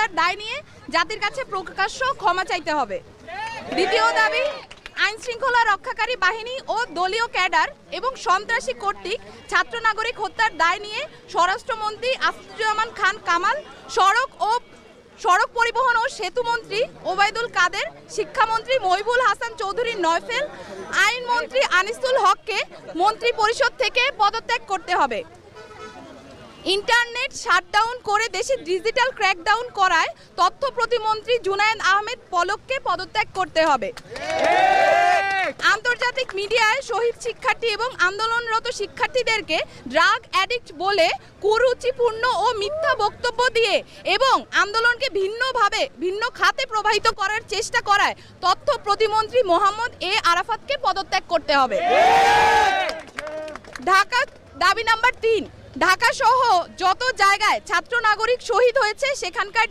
হত্যার দায় নিয়ে জাতির কাছে প্রকাশ্য ক্ষমা চাইতে হবে। দ্বিতীয় দাবি, আইন শৃঙ্খলা রক্ষাকারী বাহিনী ও দলীয় ক্যাডার এবং সন্ত্রাসী কর্তৃক ছাত্র নাগরিক হত্যার দায় নিয়ে স্বরাষ্ট্রমন্ত্রী আসাদুজ্জামান খান কামাল, সড়ক পরিবহন ও সেতু মন্ত্রী ওবায়দুল কাদের, শিক্ষামন্ত্রী মহিবুল হাসান চৌধুরী নয়ফেল, আইনমন্ত্রী আনিসুল হককে মন্ত্রী পরিষদ থেকে পদত্যাগ করতে হবে। ইন্টারনেট শাটডাউন করে দেশে ডিজিটাল ক্র্যাকডাউন করায় তথ্য প্রতিমন্ত্রী জুনায়েদ আহমেদ পলককে পদত্যাগ করতে হবে। আন্তর্জাতিক মিডিয়ায় শহীদ শিক্ষার্থী এবং আন্দোলনরত শিক্ষার্থীদেরকে ড্রাগ অ্যাডিক্ট বলে কুরুচিপূর্ণ ও মিথ্যা বক্তব্য দিয়ে এবং আন্দোলনকে ভিন্ন খাতে প্রবাহিত করার চেষ্টা করায় তথ্য প্রতিমন্ত্রী মোহাম্মদ এ আরাফাতকে পদত্যাগ করতে হবে। দাবি নাম্বার 3, ঢাকা সহ যত জায়গায় ছাত্র নাগরিক শহীদ হয়েছে সেখানকার